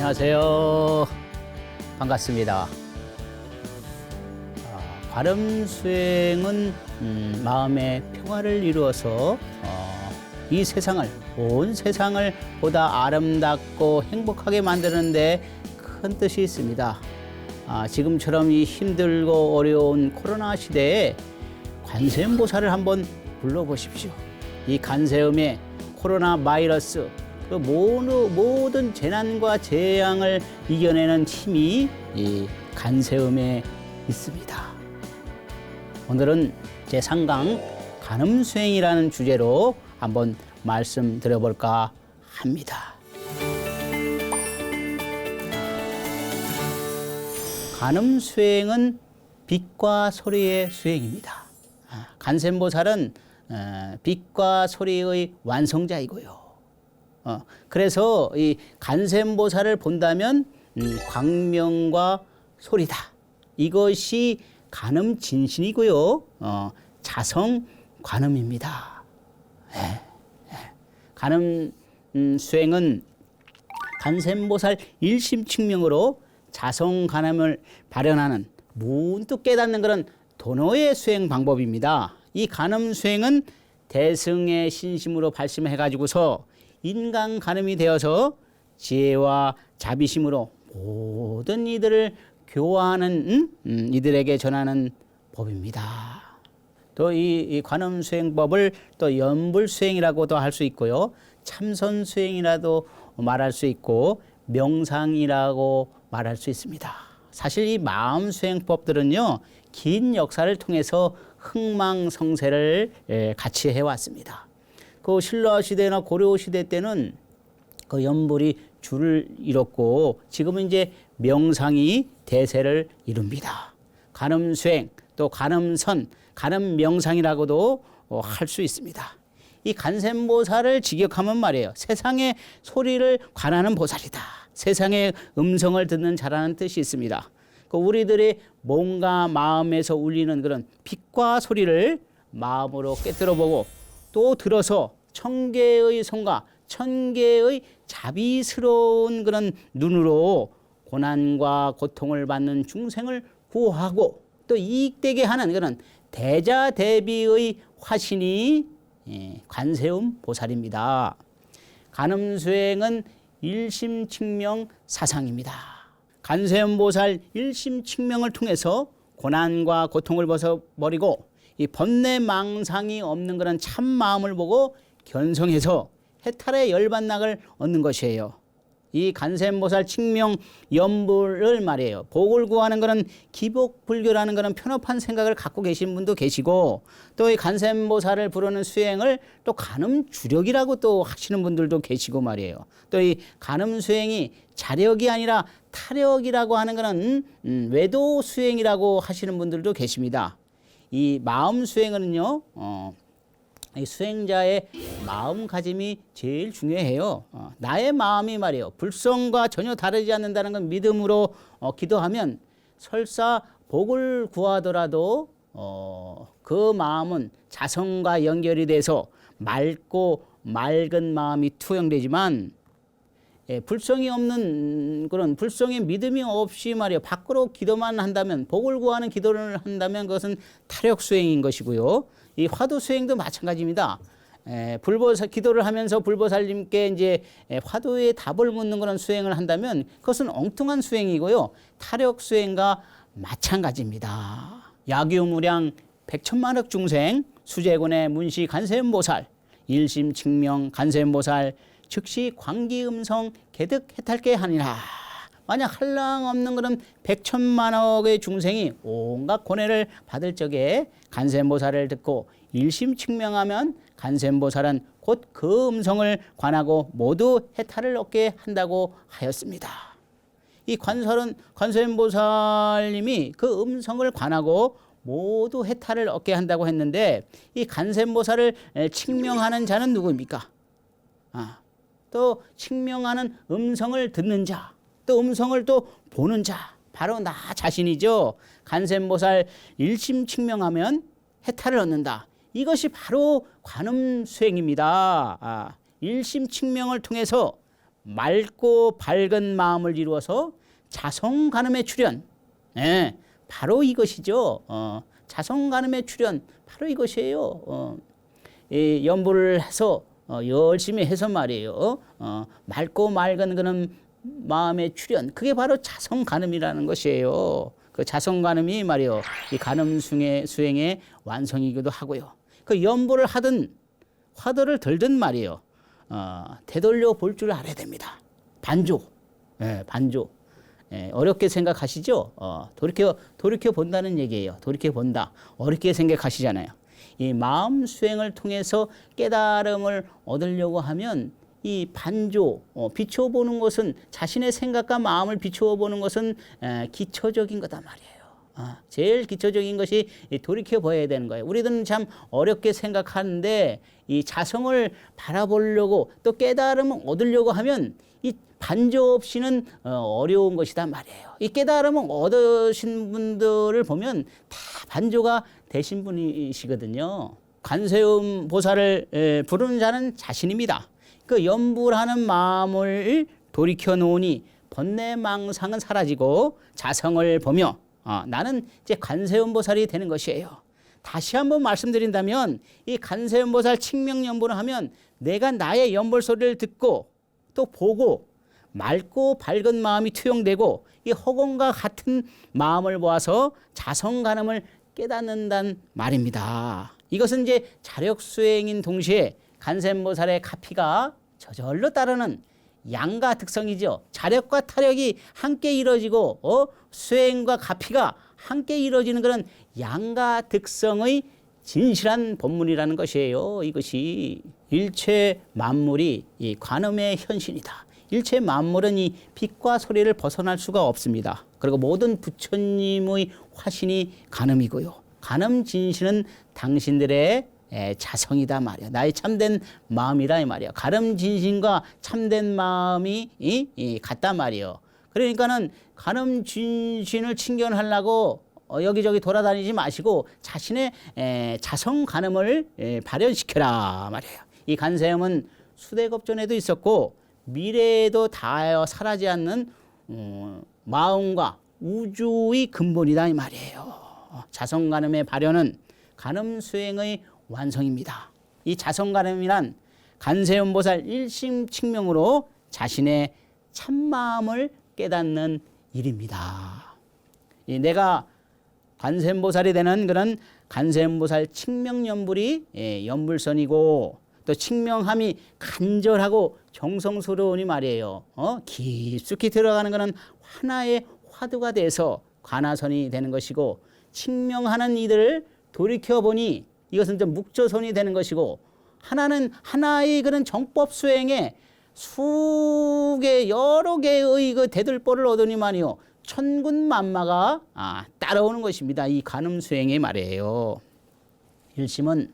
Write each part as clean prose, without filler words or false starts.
안녕하세요. 반갑습니다. 관음수행은 마음의 평화를 이루어서 이 세상을, 온 세상을 보다 아름답고 행복하게 만드는데 큰 뜻이 있습니다. 지금처럼 이 힘들고 어려운 코로나 시대에 관세음보살을 한번 불러보십시오. 이 관세음의 코로나 바이러스, 그 모든 재난과 재앙을 이겨내는 힘이 이 관세음에 있습니다. 오늘은 제3강 관음수행이라는 주제로 한번 말씀드려볼까 합니다. 관음수행은 빛과 소리의 수행입니다. 관세음보살은 빛과 소리의 완성자이고요. 그래서 이 관세음보살을 본다면 광명과 소리다. 이것이 관음진신이고요. 자성 관음입니다. 관음 수행은 관세음보살 일심칙명으로 자성 관음을 발현하는 문득 깨닫는 그런 도노의 수행 방법입니다. 이 관음 수행은 대승의 신심으로 발심해 가지고서 인간 관음이 되어서 지혜와 자비심으로 모든 이들을 교화하는 이들에게 전하는 법입니다. 또 이 관음 수행법을 또 연불 수행이라고도 할 수 있고요. 참선 수행이라도 말할 수 있고 명상이라고 말할 수 있습니다. 사실 이 마음 수행법들은요, 긴 역사를 통해서 흥망성쇠를 같이 해왔습니다. 그 신라 시대나 고려 시대 때는 그 연불이 줄을 이뤘고 지금은 이제 명상이 대세를 이룹니다. 관음 수행, 또 관음선, 관음 명상이라고도 할 수 있습니다. 이 관세음보살을 직역하면 말이에요. 세상의 소리를 관하는 보살이다. 세상의 음성을 듣는 자라는 뜻이 있습니다. 그 우리들의 몸과 마음에서 울리는 그런 빛과 소리를 마음으로 꿰뚫어보고 또 들어서 천개의 손과 천개의 자비스러운 그런 눈으로 고난과 고통을 받는 중생을 구하고 또 이익되게 하는 그런 대자대비의 화신이 관세음 보살입니다. 관음수행은 일심칙명 사상입니다. 관세음 보살 일심칙명을 통해서 고난과 고통을 벗어버리고 이 번뇌망상이 없는 그런 참 마음을 보고 견성해서 해탈의 열반낙을 얻는 것이에요. 이 관세음보살 칙명 연불을 말이에요. 복을 구하는 그런 기복불교라는 그런 편협한 생각을 갖고 계신 분도 계시고 또 이 관세음보살을 부르는 수행을 또 관음주력이라고 또 하시는 분들도 계시고 말이에요. 또 이 관음수행이 자력이 아니라 타력이라고 하는 그런 외도 수행이라고 하시는 분들도 계십니다. 이 마음 수행은요, 이 수행자의 마음가짐이 제일 중요해요. 나의 마음이 말이에요. 불성과 전혀 다르지 않는다는 건 믿음으로 기도하면 설사 복을 구하더라도 그 마음은 자성과 연결이 돼서 맑고 맑은 마음이 투영되지만 불성이 없는 그런 불성의 믿음이 없이 말이에요. 밖으로 기도만 한다면 복을 구하는 기도를 한다면 그것은 타력 수행인 것이고요. 이 화두 수행도 마찬가지입니다. 불보살 기도를 하면서 불보살님께 이제 화두의 답을 묻는 그런 수행을 한다면 그것은 엉뚱한 수행이고요. 타력 수행과 마찬가지입니다. 야규무량 백천만억 중생 수제군의 문시 관세음보살 일심칙명 관세음보살 즉시 광기음성 개득 해탈게 하니라. 만약 한량 없는 그런 백천만억의 중생이 온갖 고뇌를 받을 적에 관세음보살을 듣고 일심칙명하면 관세음보살은 곧 그 음성을 관하고 모두 해탈을 얻게 한다고 하였습니다. 이 관세음보살님이 그 음성을 관하고 모두 해탈을 얻게 한다고 했는데 이 관세음보살을 칙명하는 자는 누구입니까? 또 칙명하는 음성을 듣는 자, 또 음성을 또 보는 자, 바로 나 자신이죠. 관세음보살 일심칙명하면 해탈을 얻는다. 이것이 바로 관음수행입니다. 일심칙명을 통해서 맑고 밝은 마음을 이루어서 자성간음의 출현. 예, 바로 이것이죠. 자성간음의 출현 바로 이것이에요. 이 연부를 해서 열심히 해서 말이에요. 맑고 맑은 그런 마음의 출현, 그게 바로 자성간음이라는 것이에요. 그 자성간음이 말이요, 이 간음 수행의 완성이기도 하고요. 그 연부를 하든 화두를 들든 말이에요. 되돌려 볼 줄 알아야 됩니다. 반조, 반조. 어렵게 생각하시죠? 돌이켜 본다는 얘기예요. 돌이켜 본다. 어렵게 생각하시잖아요. 이 마음 수행을 통해서 깨달음을 얻으려고 하면 이 반조, 비춰보는 것은, 자신의 생각과 마음을 비춰보는 것은 기초적인 거다 말이에요. 제일 기초적인 것이 돌이켜 봐야 되는 거예요. 우리들은 참 어렵게 생각하는데 이 자성을 바라보려고 또 깨달음을 얻으려고 하면 이 반조 없이는 어려운 것이다 말이에요. 이 깨달음을 얻으신 분들을 보면 다 반조가 되신 분이시거든요. 관세음 보살을 부르는 자는 자신입니다. 그 염불하는 마음을 돌이켜 놓으니 번뇌망상은 사라지고 자성을 보며 나는 이제 관세음보살이 되는 것이에요. 다시 한번 말씀드린다면 이 관세음보살 칭명연불을 하면 내가 나의 연불 소리를 듣고 또 보고 맑고 밝은 마음이 투영되고 이 허공과 같은 마음을 모아서 자성간음을 깨닫는단 말입니다. 이것은 이제 자력수행인 동시에 관세음보살의 가피가 저절로 따르는 양가 특성이죠. 자력과 타력이 함께 이루어지고 수행과 가피가 함께 이루어지는 그런 양가 특성의 진실한 법문이라는 것이에요. 이것이 일체 만물이 이 관음의 현신이다. 일체 만물은 이 빛과 소리를 벗어날 수가 없습니다. 그리고 모든 부처님의 화신이 관음이고요. 관음 진실은 당신들의 자성이다 말이야. 나의 참된 마음이라 이 말이야. 관음 진신과 참된 마음이 같다 말이요. 그러니까는 관음 진신을 칭견하려고 여기저기 돌아다니지 마시고 자신의 자성 관음을 발현시켜라 말이에요. 이 관세음은 수대겁전에도 있었고 미래에도 다하여 사라지지 않는 마음과 우주의 근본이다 이 말이에요. 자성관음의 발현은 관음 수행의 완성입니다. 이 자성관음이란 관세음보살 일심칙명으로 자신의 참마음을 깨닫는 일입니다. 내가 관세음보살이 되는 그런 관세음보살 칙명연불이 연불선이고 또 칙명함이 간절하고 정성스러우니 말이에요. 깊숙이 들어가는 것은 하나의 화두가 돼서 관화선이 되는 것이고 칙명하는 이들을 돌이켜보니 이것은 좀 묵조선이 되는 것이고 하나는 하나의 그런 정법 수행에 수개 여러 개의 그 대들보를 얻으니만요 천군만마가 따라오는 것입니다. 이 관음 수행의 말이에요. 일심은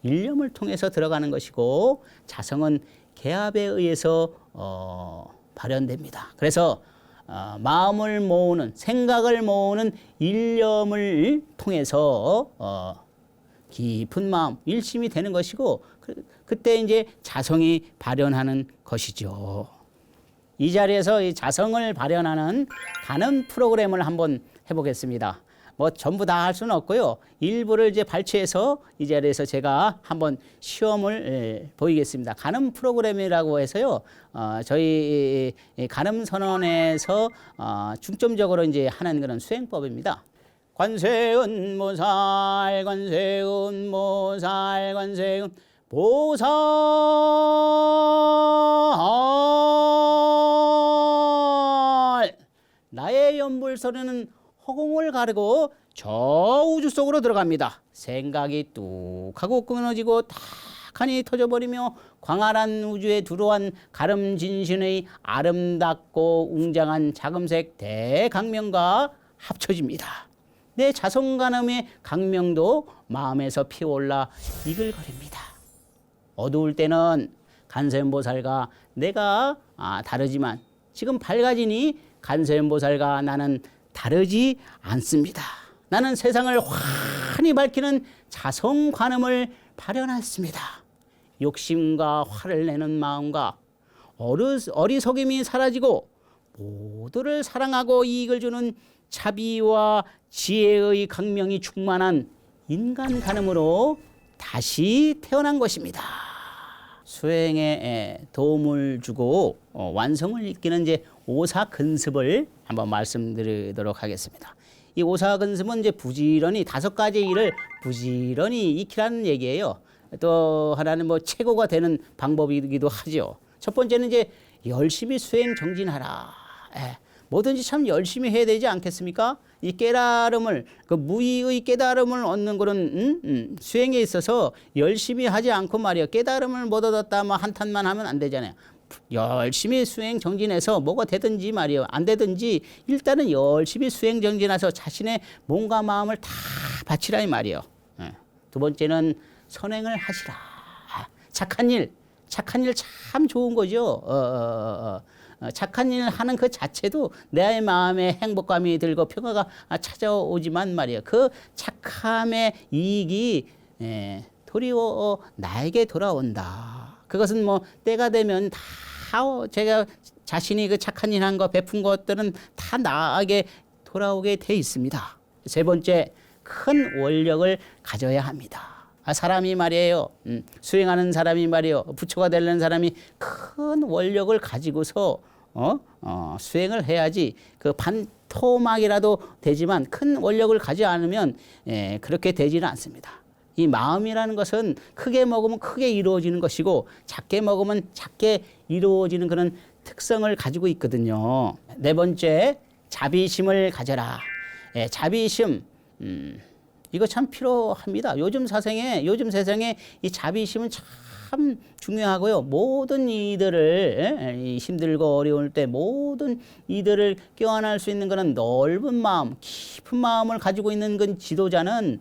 일념을 통해서 들어가는 것이고 자성은 개합에 의해서 발현됩니다. 그래서 마음을 모으는 생각을 모으는 일념을 통해서 깊은 마음 일심이 되는 것이고 그때 이제 자성이 발현하는 것이죠. 이 자리에서 이 자성을 발현하는 관음 프로그램을 한번 해보겠습니다. 뭐 전부 다 할 수는 없고요. 일부를 이제 발췌해서 이 자리에서 제가 한번 시험을 보이겠습니다. 관음 프로그램이라고 해서요. 저희 관음 선언에서 중점적으로 이제 하는 그런 수행법입니다. 관세음보살, 관세음보살, 관세음보살. 나의 연불소리는 허공을 가르고 저 우주 속으로 들어갑니다. 생각이 뚝 하고 끊어지고 탁하니 터져버리며 광활한 우주에 두루한 가름진신의 아름답고 웅장한 자금색 대강명과 합쳐집니다. 내 자성간음의 강명도 마음에서 피어올라 이글거립니다. 어두울 때는 관세음보살과 내가 다르지만 지금 밝아지니 관세음보살과 나는 다르지 않습니다. 나는 세상을 환히 밝히는 자성관음을 발현했습니다. 욕심과 화를 내는 마음과 어리석임이 사라지고 모두를 사랑하고 이익을 주는 자비와 지혜의 강명이 충만한 인간 간음으로 다시 태어난 것입니다. 수행에 도움을 주고 완성을 이끄는 이제 오사근습을 한번 말씀드리도록 하겠습니다. 이 오사근습은 이제 부지런히 5가지 일을 부지런히 익히라는 얘기예요. 또 하나는 뭐 최고가 되는 방법이기도 하죠. 첫 번째는 이제 열심히 수행 정진하라. 뭐든지 참 열심히 해야 되지 않겠습니까? 이 깨달음을, 그 무의의 깨달음을 얻는 그런 수행에 있어서 열심히 하지 않고 말이야. 깨달음을 못 얻었다 뭐 한탄만 하면 안 되잖아요. 열심히 수행 정진해서 뭐가 되든지 말이에요. 안 되든지 일단은 열심히 수행 정진해서 자신의 몸과 마음을 다 바치라 이 말이에요. 두 번째는 선행을 하시라. 착한 일 참 좋은 거죠. 착한 일 하는 그 자체도 내 마음에 행복감이 들고 평화가 찾아오지만 말이에요. 그 착함의 이익이 도리어 나에게 돌아온다. 그것은 뭐 때가 되면 다 제가 자신이 그 착한 일 한 거 베푼 것들은 다 나에게 돌아오게 돼 있습니다. 세 번째, 큰 원력을 가져야 합니다. 사람이 말이에요. 수행하는 사람이 말이에요. 부처가 되려는 사람이 큰 원력을 가지고서 수행을 해야지. 그 반토막이라도 되지만 큰 원력을 가지 않으면 그렇게 되지는 않습니다. 이 마음이라는 것은 크게 먹으면 크게 이루어지는 것이고 작게 먹으면 작게 이루어지는 그런 특성을 가지고 있거든요. 네 번째, 자비심을 가져라. 자비심. 이거 참 필요합니다. 요즘 세상에 이 자비심은 참 중요하고요. 모든 이들을 힘들고 어려울 때 모든 이들을 껴안을 수 있는 그런 넓은 마음, 깊은 마음을 가지고 있는 그 지도자는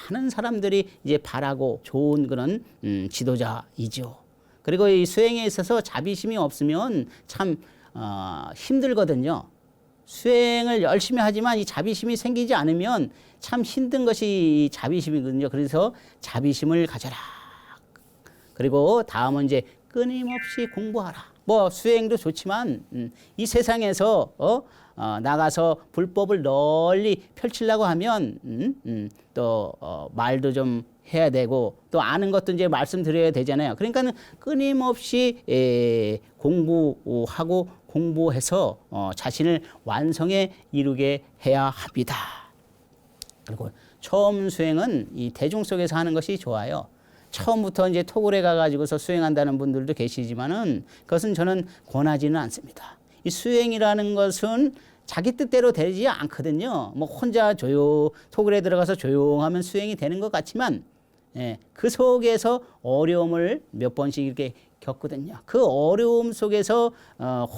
많은 사람들이 이제 바라고 좋은 그런 지도자이죠. 그리고 이 수행에 있어서 자비심이 없으면 참 힘들거든요. 수행을 열심히 하지만 이 자비심이 생기지 않으면 참 힘든 것이 자비심이거든요. 그래서 자비심을 가져라. 그리고 다음은 이제 끊임없이 공부하라. 뭐 수행도 좋지만 이 세상에서 나가서 불법을 널리 펼치려고 하면 또 말도 좀 해야 되고 또 아는 것도 이제 말씀드려야 되잖아요. 그러니까는 끊임없이 공부하고 공부해서 자신을 완성에 이루게 해야 합니다. 그리고 처음 수행은 이 대중 속에서 하는 것이 좋아요. 처음부터 이제 토굴에 가가지고서 수행한다는 분들도 계시지만은 그것은 저는 권하지는 않습니다. 이 수행이라는 것은 자기 뜻대로 되지 않거든요. 뭐 혼자 토굴에 들어가서 조용하면 수행이 되는 것 같지만 그 속에서 어려움을 몇 번씩 이렇게 겪거든요. 그 어려움 속에서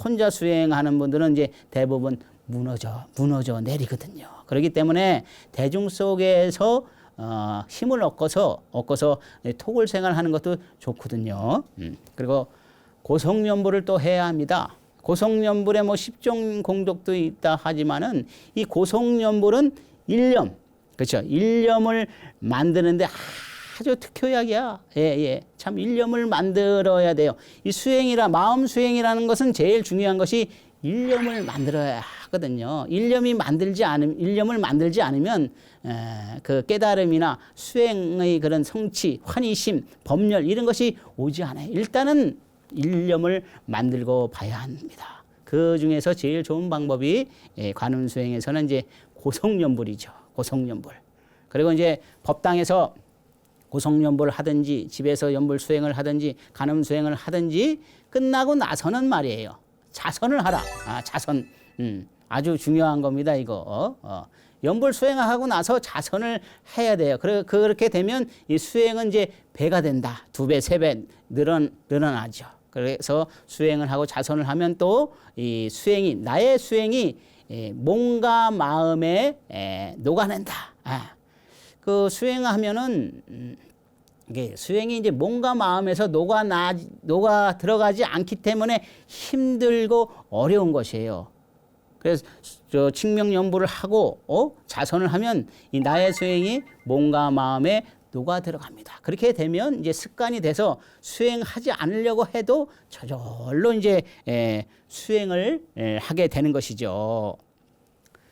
혼자 수행하는 분들은 이제 대부분 무너져 내리거든요. 그렇기 때문에 대중 속에서 힘을 얻고서 토굴 생활하는 것도 좋거든요. 그리고 고성연불을 또 해야 합니다. 고성연불에 뭐 10종 공덕도 있다 하지만은 이 고성연불은 일념, 그렇죠? 일념을 만드는데 아주 특효약이야. 참 일념을 만들어야 돼요. 이 마음 수행이라는 것은 제일 중요한 것이 일념을 만들어야 하거든요. 일념을 만들지 않으면 그 깨달음이나 수행의 그런 성취, 환희심, 법열 이런 것이 오지 않아요. 일단은 일념을 만들고 봐야 합니다. 그 중에서 제일 좋은 방법이 관음 수행에서는 이제 고성연불이죠. 고성연불. 그리고 이제 법당에서 고성연불을 하든지 집에서 연불 수행을 하든지 간음 수행을 하든지 끝나고 나서는 말이에요. 자선을 하라. 자선. 아주 중요한 겁니다. 이거. 연불 수행을 하고 나서 자선을 해야 돼요. 그렇게 되면 이 수행은 이제 배가 된다. 2배, 3배 늘어나죠. 그래서 수행을 하고 자선을 하면 또 이 나의 수행이 몸과 마음에 녹아낸다. 그 수행하면은 이게 수행이 이제 몸과 마음에서 녹아 들어가지 않기 때문에 힘들고 어려운 것이에요. 그래서 칭명연불을 하고 자선을 하면 이 나의 수행이 몸과 마음에 녹아 들어갑니다. 그렇게 되면 이제 습관이 돼서 수행하지 않으려고 해도 저절로 이제 수행을 하게 되는 것이죠.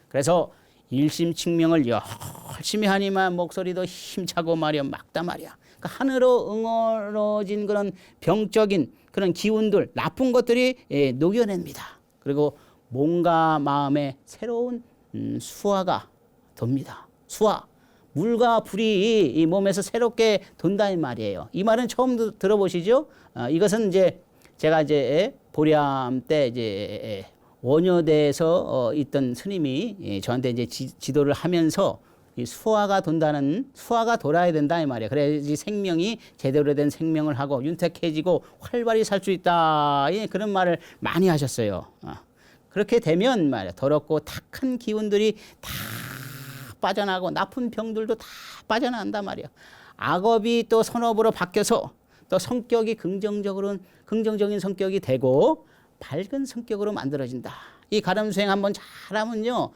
그래서 일심칙명을 열심히 하니만 목소리도 힘차고 말이야 막다 말이야. 그러니까 하늘로 응어러진 그런 병적인 그런 기운들, 나쁜 것들이 녹여냅니다. 그리고 몸과 마음에 새로운 수화가 돕니다. 수화, 물과 불이 이 몸에서 새롭게 돈다 이 말이에요. 이 말은 처음 들어보시죠? 이것은 이제 제가 이제 보람 때 이제 원효대에서 있던 스님이 저한테 이제 지도를 하면서 이 수화가 돌아야 된다 이 말이에요. 그래야지 생명이 제대로 된 생명을 하고 윤택해지고 활발히 살 수 있다. 그런 말을 많이 하셨어요. 그렇게 되면 말이야 더럽고 탁한 기운들이 다 빠져나가고 나쁜 병들도 다 빠져나간단 말이야. 악업이 또 선업으로 바뀌어서 또 성격이 긍정적인 성격이 되고 밝은 성격으로 만들어진다. 이 가름수행 한번 잘하면요,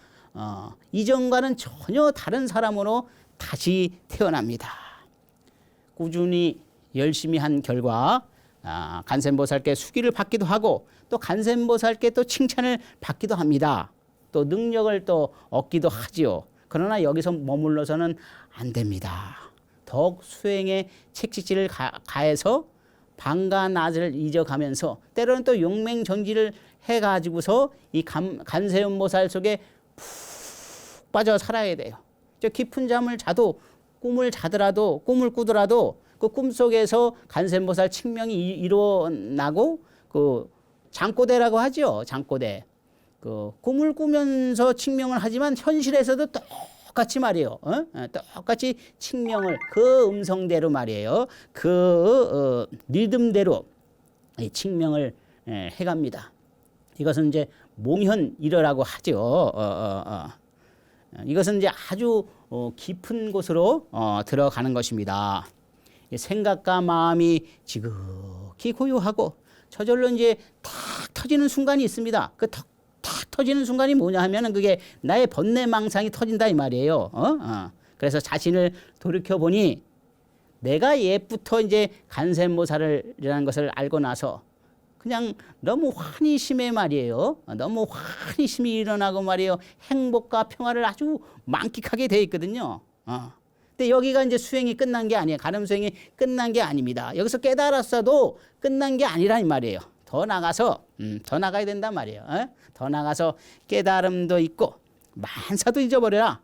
이전과는 전혀 다른 사람으로 다시 태어납니다. 꾸준히 열심히 한 결과 간센보살께 수기를 받기도 하고 또 간센보살께 또 칭찬을 받기도 합니다. 또 능력을 또 얻기도 하지요. 그러나 여기서 머물러서는 안 됩니다. 더욱 수행에 책직질을 가해서 밤과 낮을 잊어가면서 때로는 또 용맹정지를 해가지고서 이 간세음보살 속에 푹 빠져 살아야 돼요. 저 깊은 잠을 자도 꿈을 꾸더라도 그 꿈속에서 간세음보살 칭명이 일어나고 그 장꼬대라고 하죠. 장꼬대. 그 꿈을 꾸면서 칭명을 하지만 현실에서도 똑같이 말이에요. 똑같이 칭명을 그 음성대로 말이에요. 그 리듬대로 칭명을 해갑니다. 이것은 이제 몽현일어라고 하죠. 이것은 이제 아주 깊은 곳으로 들어가는 것입니다. 생각과 마음이 지극히 고요하고 저절로 이제 탁 터지는 순간이 있습니다. 그 탁 터지는 순간이 뭐냐 하면은 그게 나의 번뇌망상이 터진다 이 말이에요. 그래서 자신을 돌이켜 보니 내가 옛부터 이제 간센보살이라는 것을 알고 나서 그냥 너무 환희심에 말이에요. 너무 환희심이 일어나고 말이에요. 행복과 평화를 아주 만끽하게 돼 있거든요. 근데 여기가 이제 수행이 끝난 게 아니에요. 가름 수행이 끝난 게 아닙니다. 여기서 깨달았어도 끝난 게 아니라 이 말이에요. 더 나가서 더 나가야 된단 말이에요. 더 나가서 깨달음도 있고 만사도 잊어버려라.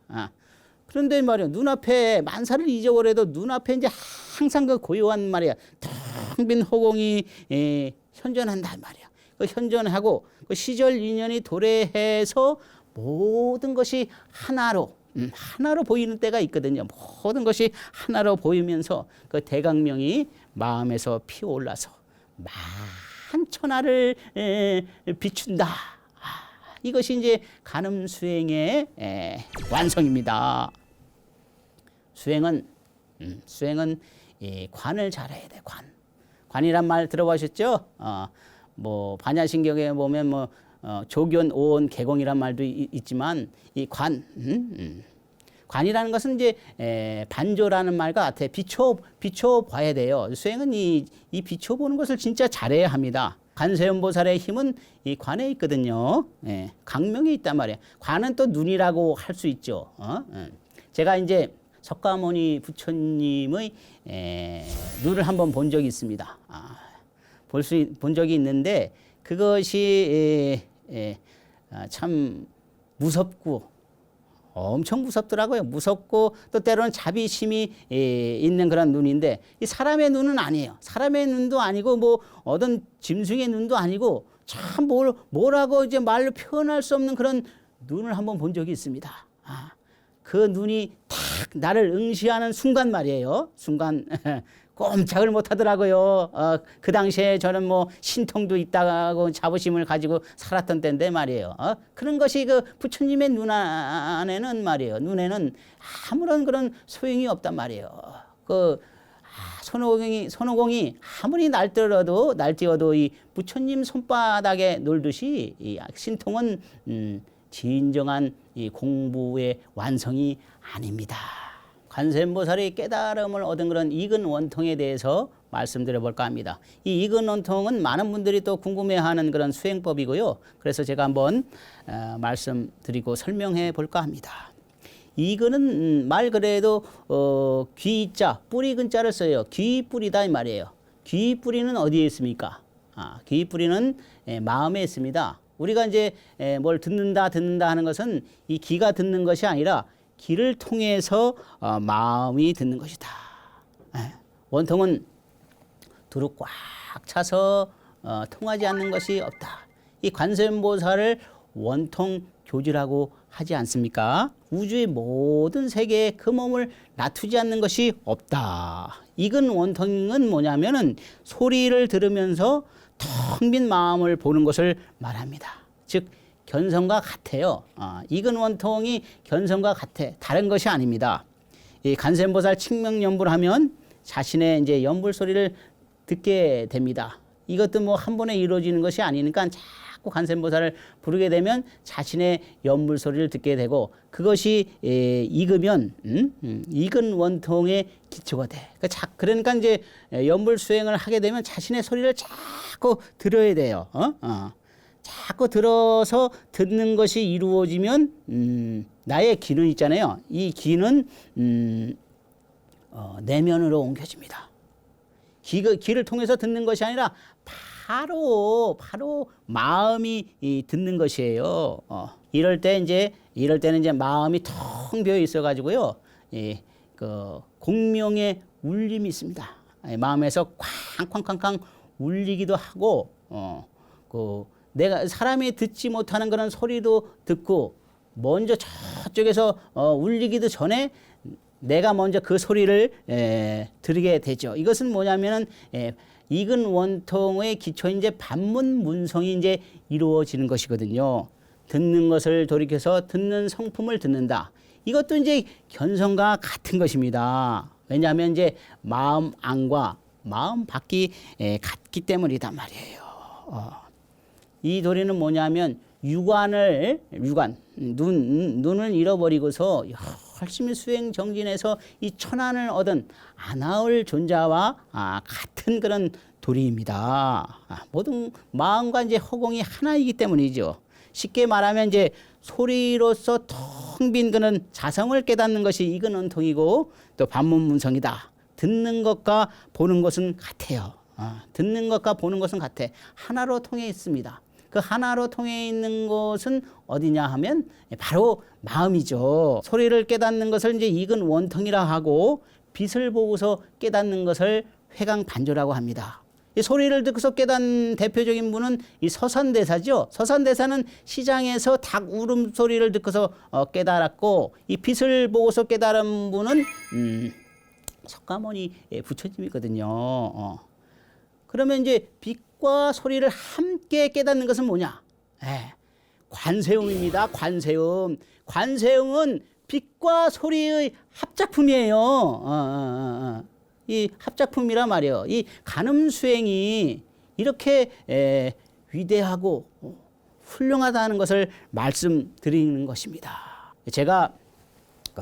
그런데 말이야 눈앞에 만사를 잊어버려도 눈앞에 이제 항상 그 고요한 말이야 텅 빈 허공이 현존한단 말이야. 그 현존하고 그 시절 인연이 도래해서 모든 것이 하나로 보이는 때가 있거든요. 모든 것이 하나로 보이면서 그 대강명이 마음에서 피어올라서 만천하를 비춘다. 이것이 이제 간음 수행의 완성입니다. 수행은 이 관을 잘해야 돼. 관이란 말 들어보셨죠? 뭐 반야신경에 보면 뭐 조견, 오온, 개공이란 말도 있지만 이 관이라는 것은 이제 반조라는 말과 같아. 비춰 봐야 돼요. 수행은 이 비춰보는 것을 진짜 잘해야 합니다. 간세음보살의 힘은 이 관에 있거든요. 강명에 있단 말이에요. 관은 또 눈이라고 할 수 있죠. 제가 이제 석가모니 부처님의 눈을 한번 본 적이 있습니다. 본 적이 있는데 그것이 참 무섭고 엄청 무섭더라고요. 무섭고 또 때로는 자비심이 있는 그런 눈인데 이 사람의 눈은 아니에요. 사람의 눈도 아니고 뭐 어떤 짐승의 눈도 아니고 참 뭐라고 이제 말로 표현할 수 없는 그런 눈을 한번 본 적이 있습니다. 그 눈이 탁 나를 응시하는 순간 말이에요. 순간 꼼짝을 못 하더라고요. 그 당시에 저는 뭐 신통도 있다고 자부심을 가지고 살았던 때인데 말이에요. 그런 것이 그 부처님의 눈 안에는 말이에요. 눈에는 아무런 그런 소용이 없단 말이에요. 그 손오공이 아무리 날뛰어도 이 부처님 손바닥에 놀듯이 이 신통은 진정한 이 공부의 완성이 아닙니다. 관세음보살이 깨달음을 얻은 그런 이근 원통에 대해서 말씀드려 볼까 합니다. 이 이근 원통은 많은 분들이 또 궁금해하는 그런 수행법이고요. 그래서 제가 한번 말씀드리고 설명해 볼까 합니다. 이근은 말 그래도 귀자 뿌리 근자를 써요. 귀 뿌리다 이 말이에요. 귀 뿌리는 어디에 있습니까? 귀 뿌리는 마음에 있습니다. 우리가 이제 뭘 듣는다 하는 것은 이 귀가 듣는 것이 아니라 귀를 통해서 마음이 듣는 것이다. 원통은 두루 꽉 차서 통하지 않는 것이 없다. 이 관세음보살을 원통 교주라고 하지 않습니까? 우주의 모든 세계에 그 몸을 놔두지 않는 것이 없다. 이근 원통은 뭐냐면은 소리를 들으면서 텅 빈 마음을 보는 것을 말합니다. 즉 견성과 같아요. 이근 원통이 견성과 같아. 다른 것이 아닙니다. 이 관세음보살 칭명연불을 하면 자신의 이제 연불 소리를 듣게 됩니다. 이것도 뭐 한 번에 이루어지는 것이 아니니까 자꾸 관세음보살을 부르게 되면 자신의 연불 소리를 듣게 되고 그것이 익으면 익은 원통의 기초가 돼. 그러니까 이제 연불 수행을 하게 되면 자신의 소리를 자꾸 들어야 돼요. 자꾸 들어서 듣는 것이 이루어지면 나의 귀는 있잖아요. 이 귀는 내면으로 옮겨집니다. 귀를 통해서 듣는 것이 아니라 바로 마음이 듣는 것이에요. 이럴 때는 이제 마음이 텅 비어 있어 가지고요. 그 공명의 울림이 있습니다. 마음에서 쾅쾅쾅쾅 울리기도 하고 내가 사람이 듣지 못하는 그런 소리도 듣고 먼저 저쪽에서 울리기도 전에 내가 먼저 그 소리를 들게 되죠. 이것은 뭐냐면은 익은 원통의 기초인 이제 반문문성이 이제 이루어지는 것이거든요. 듣는 것을 돌이켜서 듣는 성품을 듣는다. 이것도 이제 견성과 같은 것입니다. 왜냐하면 이제 마음 안과 마음 밖이 같기 때문이단 말이에요. 이 도리는 뭐냐면 눈을 잃어버리고서 열심히 수행 정진해서 이 천안을 얻은 아나울 존자와 같은 그런 도리입니다. 모든 마음과 이제 허공이 하나이기 때문이죠. 쉽게 말하면 이제 소리로서 텅 빈 그는 자성을 깨닫는 것이 이근 원통이고 또 반문문성이다. 듣는 것과 보는 것은 같아요. 듣는 것과 보는 것은 같아. 하나로 통해 있습니다. 그 하나로 통해 있는 것은 어디냐 하면 바로 마음이죠. 소리를 깨닫는 것을 이제 익은 원통이라 하고 빛을 보고서 깨닫는 것을 회광반조라고 합니다. 이 소리를 듣고서 깨닫는 대표적인 분은 이 서산대사죠. 서산대사는 시장에서 닭 울음소리를 듣고서 깨달았고 이 빛을 보고서 깨달은 분은 석가모니 부처님이거든요. 그러면 이제 빛과 소리를 함께 깨닫는 것은 뭐냐? 관세음입니다. 관세음. 관세음은 빛과 소리의 합작품이에요. 이 합작품이란 말이에요. 이 간음수행이 이렇게 위대하고 훌륭하다는 것을 말씀드리는 것입니다. 제가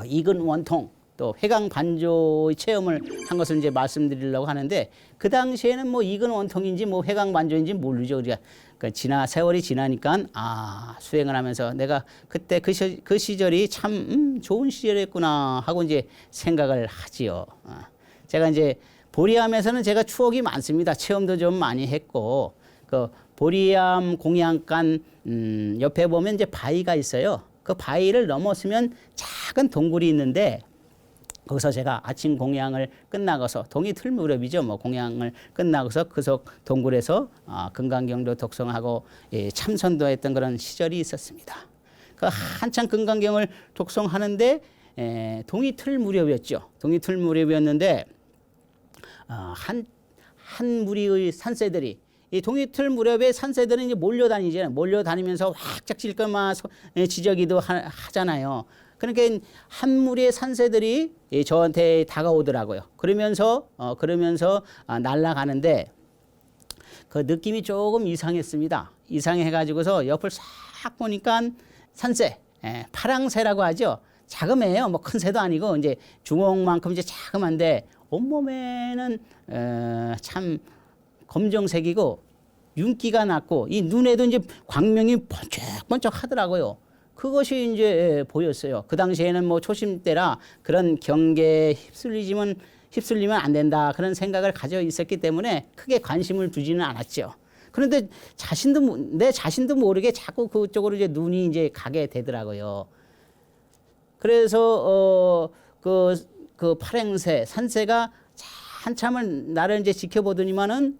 익은 원통 또 회광반조의 체험을 한 것을 이제 말씀드리려고 하는데 그 당시에는 뭐 익은 원통인지 뭐 회광반조인지 모르죠. 우리가 세월이 지나니까 수행을 하면서 내가 그때 그 시절이 참 좋은 시절이었구나 하고 이제 생각을 하지요. 제가 이제 보리암에서는 제가 추억이 많습니다. 체험도 좀 많이 했고 그 보리암 공양간 옆에 보면 이제 바위가 있어요. 그 바위를 넘었으면 작은 동굴이 있는데 거기서 제가 아침 공양을 끝나고서 동이 틀 무렵이죠. 뭐 공양을 끝나고서 그 속 동굴에서 금강경도 독송하고 참선도했던 그런 시절이 있었습니다. 그 한창 금강경을 독송하는데 동이 틀 무렵이었죠. 동이 틀 무렵이었는데 한 무리의 산새들이 이 동이틀 무렵에 산새들은 이제 몰려다니잖아요. 몰려다니면서 확짝질거나 지저귀도 하잖아요. 그러니까 한 무리의 산새들이 저한테 다가오더라고요. 그러면서 날아가는데 그 느낌이 조금 이상했습니다. 이상해가지고서 옆을 싹 보니까 산새, 파랑새라고 하죠. 자그매요. 뭐 큰 새도 아니고 이제 주먹만큼 이제 자그만데 온몸에는 참 검정색이고 윤기가 났고 이 눈에도 이제 광명이 번쩍번쩍 하더라고요. 그것이 이제 보였어요. 그 당시에는 뭐 초심 때라 그런 경계에 휩쓸리면 안 된다 그런 생각을 가져 있었기 때문에 크게 관심을 두지는 않았죠. 그런데 내 자신도 모르게 자꾸 그쪽으로 이제 눈이 이제 가게 되더라고요. 그래서 그 파랭새 산새가 한참을 나를 이제 지켜보더니만은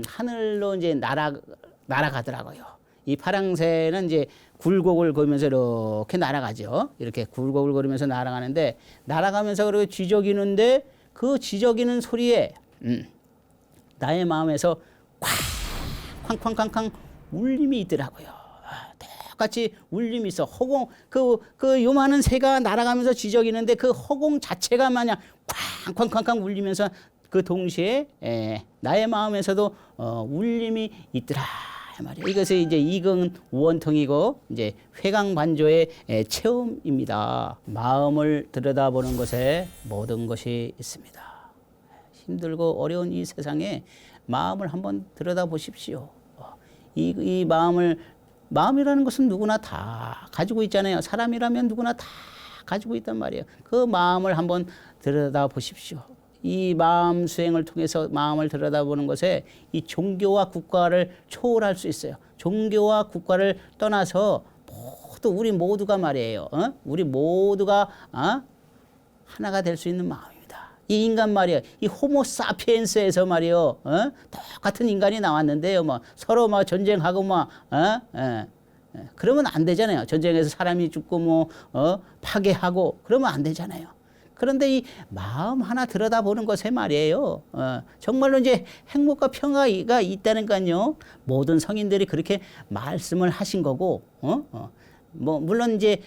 하늘로 이제 날아가더라고요. 이 파랑새는 이제 굴곡을 거리면서 이렇게 날아가죠. 이렇게 굴곡을 거리면서 날아가는데 날아가면서 그렇게 지저귀는데 그 지저귀는 소리에 나의 마음에서 쾅쾅쾅쾅 울림이 있더라고요. 똑같이 울림이 있어. 허공 그 요만한 새가 날아가면서 지저귀는데 그 허공 자체가 마냥 쾅쾅쾅쾅 울리면서 그 동시에 나의 마음에서도 울림이 있더라 말이에요. 이것이 이제 이근 우원통이고 이제 회광반조의 체험입니다. 마음을 들여다보는 것에 모든 것이 있습니다. 힘들고 어려운 이 세상에 마음을 한번 들여다보십시오. 이 마음이라는 것은 누구나 다 가지고 있잖아요. 사람이라면 누구나 다 가지고 있단 말이에요. 그 마음을 한번 들여다보십시오. 이 마음 수행을 통해서 마음을 들여다보는 것에 이 종교와 국가를 초월할 수 있어요. 종교와 국가를 떠나서 우리 모두가 말이에요. 우리 모두가 하나가 될 수 있는 마음입니다. 이 인간 말이에요. 이 호모사피엔스에서 말이에요. 똑같은 인간이 나왔는데요. 뭐 서로 막 전쟁하고 막 그러면 안 되잖아요. 전쟁에서 사람이 죽고 뭐 파괴하고 그러면 안 되잖아요. 그런데 이 마음 하나 들여다보는 것에 말이에요. 정말로 이제 행복과 평화가 있다는 건요. 모든 성인들이 그렇게 말씀을 하신 거고, 뭐 물론 이제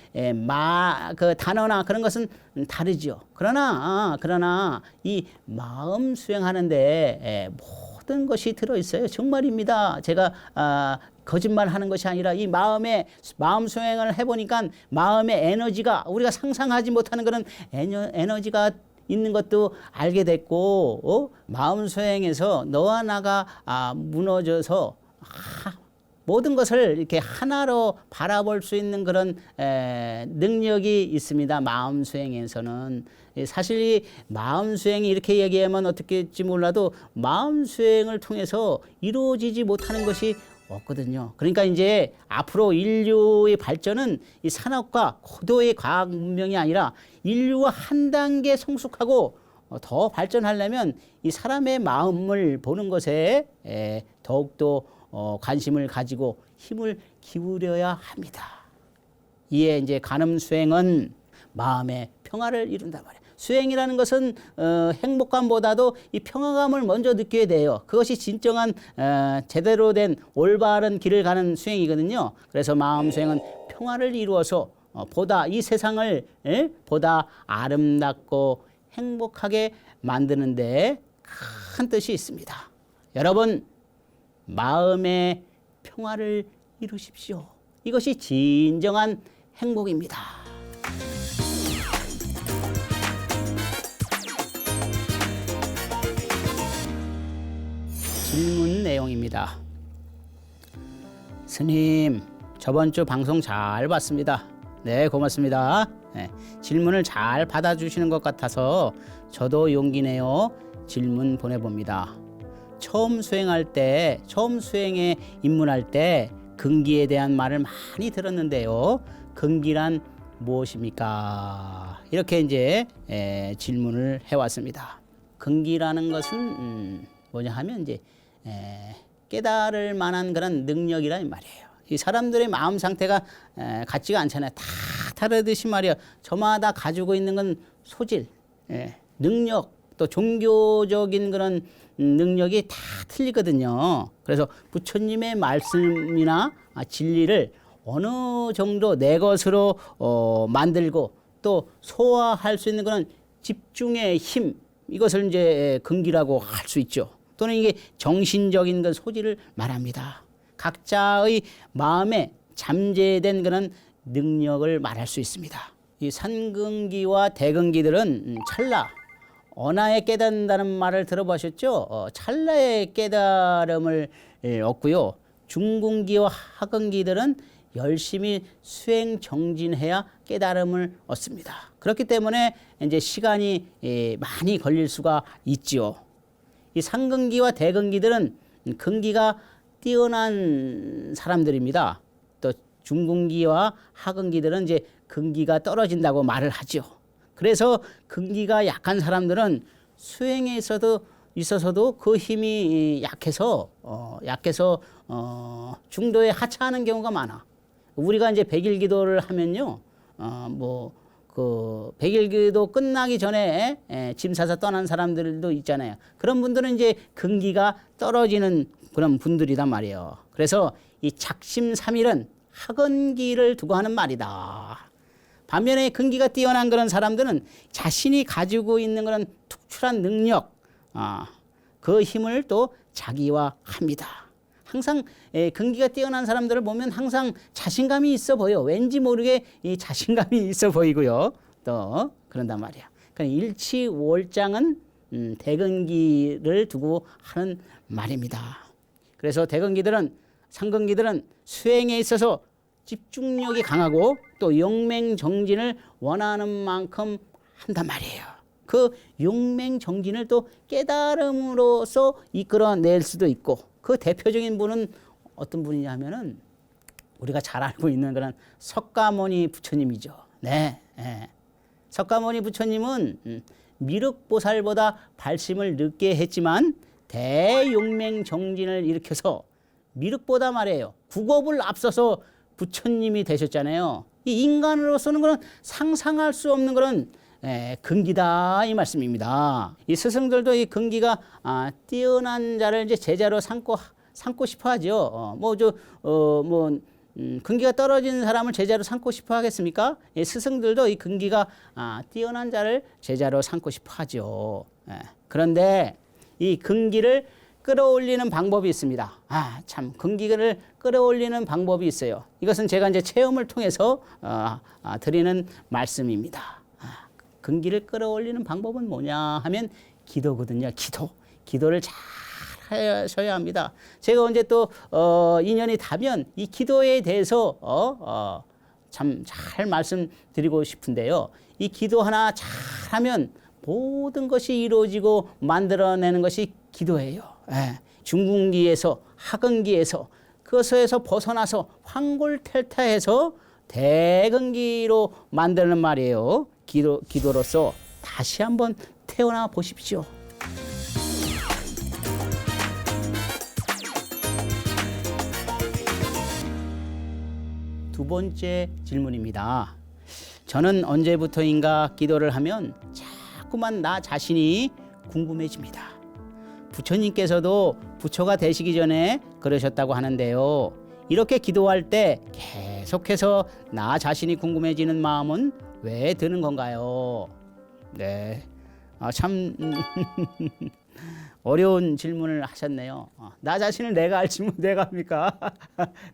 그 단어나 그런 것은 다르죠. 그러나 이 마음 수행하는데 모든 것이 들어 있어요. 정말입니다. 제가 거짓말하는 것이 아니라 이 마음 수행을 해보니까 마음의 에너지가 우리가 상상하지 못하는 그런 에너지가 있는 것도 알게 됐고, 마음 수행에서 너와 나가 무너져서 모든 것을 이렇게 하나로 바라볼 수 있는 그런 능력이 있습니다. 마음 수행에서는. 사실 이 마음 수행이 이렇게 얘기하면 어떻게일지 몰라도 마음 수행을 통해서 이루어지지 못하는 것이 없거든요. 그러니까 이제 앞으로 인류의 발전은 이 산업과 고도의 과학 문명이 아니라 인류가 한 단계 성숙하고 더 발전하려면 이 사람의 마음을 보는 것에 더욱더 관심을 가지고 힘을 기울여야 합니다. 이에 이제 간음 수행은 마음의 평화를 이룬단 말이에요. 수행이라는 것은 행복감보다도 이 평화감을 먼저 느껴야 돼요. 그것이 진정한 제대로 된 올바른 길을 가는 수행이거든요. 그래서 마음 수행은 평화를 이루어서 보다 이 세상을 보다 아름답고 행복하게 만드는 데 큰 뜻이 있습니다. 여러분, 마음의 평화를 이루십시오. 이것이 진정한 행복입니다. 질문 내용입니다. 스님, 저번 주 방송 잘 봤습니다. 네, 고맙습니다. 질문을 잘 받아주시는 것 같아서 저도 용기 내어 질문 보내봅니다. 처음 수행에 입문할 때 근기에 대한 말을 많이 들었는데요. 근기란 무엇입니까? 이렇게 이제 질문을 해왔습니다. 근기라는 것은 뭐냐 하면 이제 깨달을 만한 그런 능력이란 말이에요. 이 사람들의 마음 상태가 같지가 않잖아요. 다 다르듯이 말이에요. 저마다 가지고 있는 건 소질, 능력, 또 종교적인 그런 능력이 다 틀리거든요. 그래서 부처님의 말씀이나 진리를 어느 정도 내 것으로 만들고 또 소화할 수 있는 그런 집중의 힘, 이것을 이제 근기라고 할 수 있죠. 또는 이게 정신적인 그 소질을 말합니다. 각자의 마음에 잠재된 그런 능력을 말할 수 있습니다. 이 산근기와 대근기들은 찰나 언하에 깨닫는다는 말을 들어보셨죠? 찰나의 깨달음을 얻고요. 중근기와 하근기들은 열심히 수행 정진해야 깨달음을 얻습니다. 그렇기 때문에 이제 시간이 많이 걸릴 수가 있지요. 이 상근기와 대근기들은 근기가 뛰어난 사람들입니다. 또 중근기와 하근기들은 이제 근기가 떨어진다고 말을 하죠. 그래서 근기가 약한 사람들은 수행에 있어서도 그 힘이 약해서 중도에 하차하는 경우가 많아. 우리가 이제 백일기도를 하면요, 그 백일기도 끝나기 전에 짐 싸서 떠난 사람들도 있잖아요. 그런 분들은 이제 근기가 떨어지는 그런 분들이란 말이에요. 그래서 이 작심삼일은 학언기를 두고 하는 말이다. 반면에 근기가 뛰어난 그런 사람들은 자신이 가지고 있는 그런 특출한 능력, 그 힘을 또 자기화합니다. 항상 근기가 뛰어난 사람들을 보면 항상 자신감이 있어 보여. 왠지 모르게 이 자신감이 있어 보이고요. 또 그런단 말이야. 그러니까 일치월장은 대근기를 두고 하는 말입니다. 그래서 대근기들은 상근기들은 수행에 있어서 집중력이 강하고 또 용맹정진을 원하는 만큼 한단 말이에요. 그 용맹정진을 또 깨달음으로써 이끌어낼 수도 있고, 그 대표적인 분은 어떤 분이냐 하면은 우리가 잘 알고 있는 그런 석가모니 부처님이죠. 네. 석가모니 부처님은 미륵보살보다 발심을 늦게 했지만 대용맹정진을 일으켜서 미륵보다 말이에요, 국업을 앞서서 부처님이 되셨잖아요. 이 인간으로서는 그런 상상할 수 없는 그런 근기다 이 말씀입니다. 이 스승들도 이 근기가 뛰어난 자를 이제 제자로 삼고 싶어하죠. 근기가 떨어진 사람을 제자로 삼고 싶어하겠습니까? 이 스승들도 이 근기가 뛰어난 자를 제자로 삼고 싶어하죠. 그런데 이 근기를 끌어올리는 방법이 있습니다. 참 근기를 끌어올리는 방법이 있어요. 이것은 제가 이제 체험을 통해서 드리는 말씀입니다. 근기를 끌어올리는 방법은 뭐냐 하면 기도거든요. 기도를 잘 하셔야 합니다. 제가 언제 또 인연이 닿으면 이 기도에 대해서 참 잘 말씀드리고 싶은데요. 이 기도 하나 잘하면 모든 것이 이루어지고 만들어내는 것이 기도예요. 중근기에서 하근기에서 그것에서 벗어나서 황골탈퇴해서 대근기로 만드는 말이에요. 기도로서 다시 한번 태어나 보십시오. 두 번째 질문입니다. 저는 언제부터인가 기도를 하면 자꾸만 나 자신이 궁금해집니다. 부처님께서도 부처가 되시기 전에 그러셨다고 하는데요. 이렇게 기도할 때 계속해서 나 자신이 궁금해지는 마음은 왜 드는 건가요? 네, 참 어려운 질문을 하셨네요. 나 자신을 내가 알지 뭐 내가 합니까?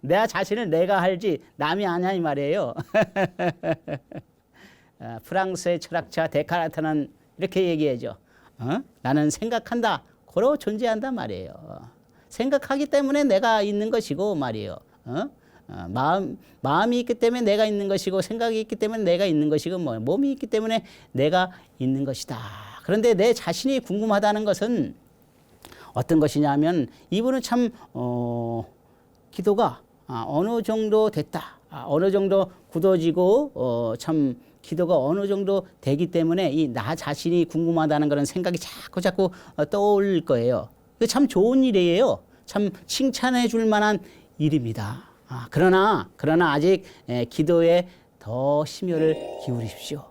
내 자신을 내가 알지 남이 아냐 이 말이에요. 프랑스의 철학자 데카르트는 이렇게 얘기하죠. 나는 생각한다. 고로 존재한단 말이에요. 생각하기 때문에 내가 있는 것이고 말이에요. 마음이 있기 때문에 내가 있는 것이고, 생각이 있기 때문에 내가 있는 것이고, 몸이 있기 때문에 내가 있는 것이다. 그런데 내 자신이 궁금하다는 것은 어떤 것이냐면, 이분은 참 기도가 어느 정도 됐다, 어느 정도 굳어지고 참 기도가 어느 정도 되기 때문에 이 나 자신이 궁금하다는 그런 생각이 자꾸 떠올 거예요. 이거 참 좋은 일이에요. 참 칭찬해 줄 만한 일입니다. 그러나 아직 기도에 더 심혈을 기울이십시오.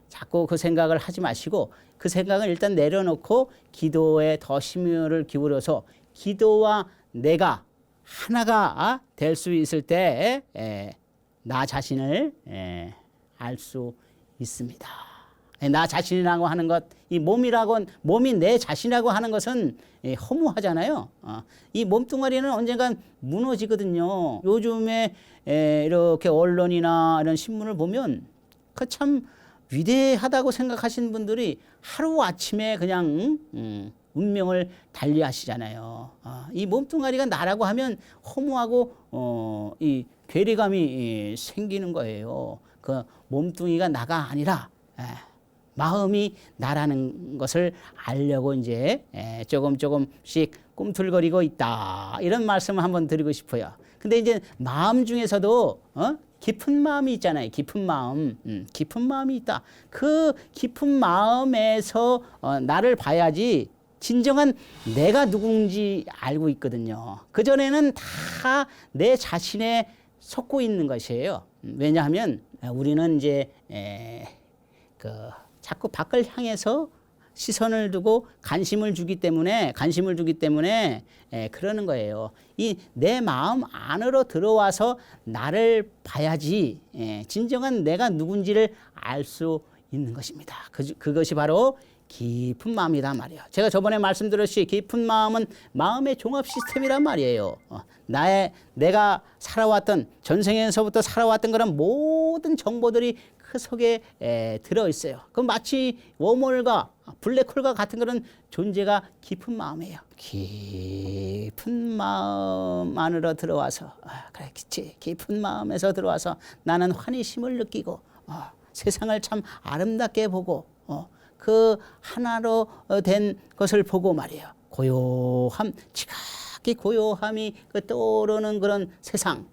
자꾸 그 생각을 하지 마시고 그 생각을 일단 내려놓고 기도에 더 심혈을 기울여서 기도와 내가 하나가 될 수 있을 때 나 자신을 알 수 있습니다. 나 자신이라고 하는 것, 이 몸이 내 자신이라고 하는 것은 허무하잖아요. 이 몸뚱아리는 언젠간 무너지거든요. 요즘에 이렇게 언론이나 이런 신문을 보면 그 참 위대하다고 생각하시는 분들이 하루아침에 그냥 운명을 달리하시잖아요. 이 몸뚱아리가 나라고 하면 허무하고 이 괴리감이 생기는 거예요. 그 몸뚱이가 나가 아니라 마음이 나라는 것을 알려고 이제 조금씩 꿈틀거리고 있다. 이런 말씀을 한번 드리고 싶어요. 근데 이제 마음 중에서도 깊은 마음이 있잖아요. 깊은 마음. 깊은 마음이 있다. 그 깊은 마음에서 나를 봐야지 진정한 내가 누군지 알고 있거든요. 그전에는 다 내 자신에 속고 있는 것이에요. 왜냐하면 우리는 이제 자꾸 밖을 향해서 시선을 두고 관심을 주기 때문에 그러는 거예요. 이 내 마음 안으로 들어와서 나를 봐야지 진정한 내가 누군지를 알 수 있는 것입니다. 그것이 바로 깊은 마음이란 말이에요. 제가 저번에 말씀드렸듯이 깊은 마음은 마음의 종합 시스템이란 말이에요. 내가 살아왔던 전생에서부터 살아왔던 그런 모든 정보들이 그 속에 들어있어요. 그 마치 웜홀과 블랙홀과 같은 그런 존재가 깊은 마음이에요. 깊은 마음 안으로 들어와서 그렇지. 깊은 마음에서 들어와서 나는 환희심을 느끼고 세상을 참 아름답게 보고 그 하나로 된 것을 보고 말이에요. 고요함, 지극히 고요함이 떠오르는 그런 세상.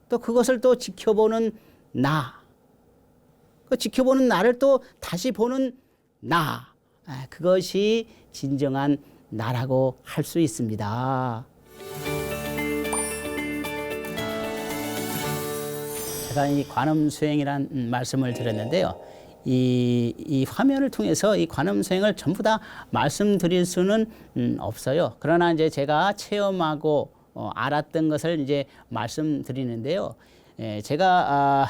또 그것을 또 지켜보는 나. 그 지켜보는 나를 또 다시 보는 나. 그것이 진정한 나라고 할 수 있습니다. 제가 이 관음수행이란 말씀을 드렸는데요. 이 화면을 통해서 이 관음수행을 전부 다 말씀드릴 수는 없어요. 그러나 이제 제가 체험하고 알았던 것을 이제 말씀드리는데요. 제가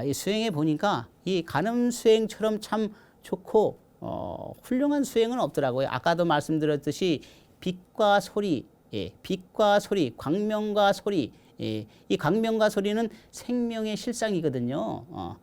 이 수행해 보니까 이 관음수행처럼 참 좋고 훌륭한 수행은 없더라고요. 아까도 말씀드렸듯이 빛과 소리, 빛과 소리, 광명과 소리, 이 광명과 소리는 생명의 실상이거든요.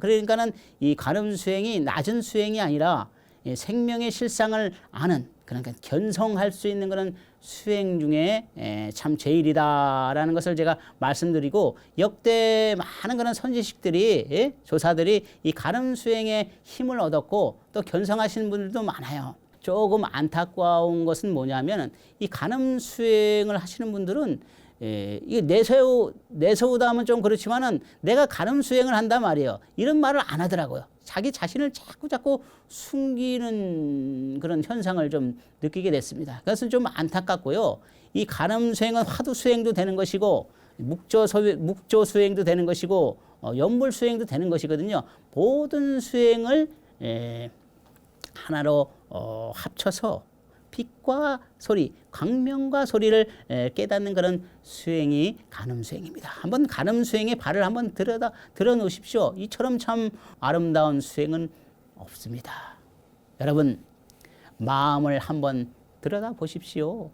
그러니까는 이 관음 수행이 낮은 수행이 아니라 생명의 실상을 아는, 그러니까 견성할 수 있는 그런 수행 중에 참 제일이다라는 것을 제가 말씀드리고, 역대 많은 그런 선지식들이, 조사들이 이 관음 수행에 힘을 얻었고 또 견성하시는 분들도 많아요. 조금 안타까운 것은 뭐냐면 이 관음 수행을 하시는 분들은 이게 내세우다 하면 좀 그렇지만은 내가 관음 수행을 한단 말이에요. 이런 말을 안 하더라고요. 자기 자신을 자꾸 숨기는 그런 현상을 좀 느끼게 됐습니다. 그것은 좀 안타깝고요. 이 관음 수행은 화두 수행도 되는 것이고 묵조 수행도 되는 것이고 연불 수행도 되는 것이거든요. 모든 수행을 하나로 합쳐서 빛과 소리, 광명과 소리를 깨닫는 그런 수행이 관음 수행입니다. 한번 관음 수행의 발을 한번 들어 놓으십시오. 이처럼 참 아름다운 수행은 없습니다. 여러분, 마음을 한번 들여다 보십시오.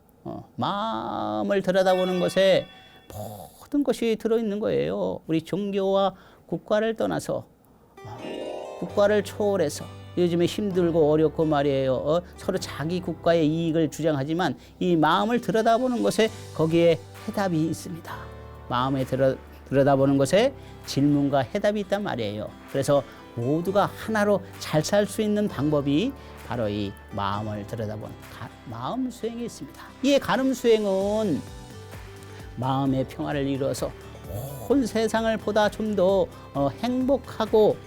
마음을 들여다보는 것에 모든 것이 들어있는 거예요. 우리 종교와 국가를 떠나서 국가를 초월해서 요즘에 힘들고 어렵고 말이에요. 서로 자기 국가의 이익을 주장하지만 이 마음을 들여다보는 것에 거기에 해답이 있습니다. 마음에 들여다보는 것에 질문과 해답이 있단 말이에요. 그래서 모두가 하나로 잘 살 수 있는 방법이 바로 이 마음을 들여다보는 마음 수행이 있습니다. 이 관음 수행은 마음의 평화를 이루어서 온 세상을 보다 좀 더 행복하고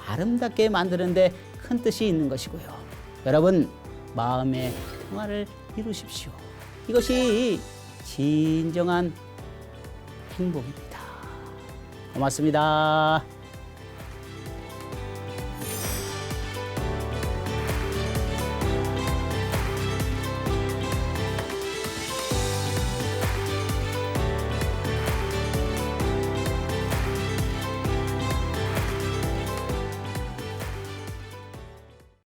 아름답게 만드는데 큰 뜻이 있는 것이고요. 여러분, 마음의 평화를 이루십시오. 이것이 진정한 행복입니다. 고맙습니다.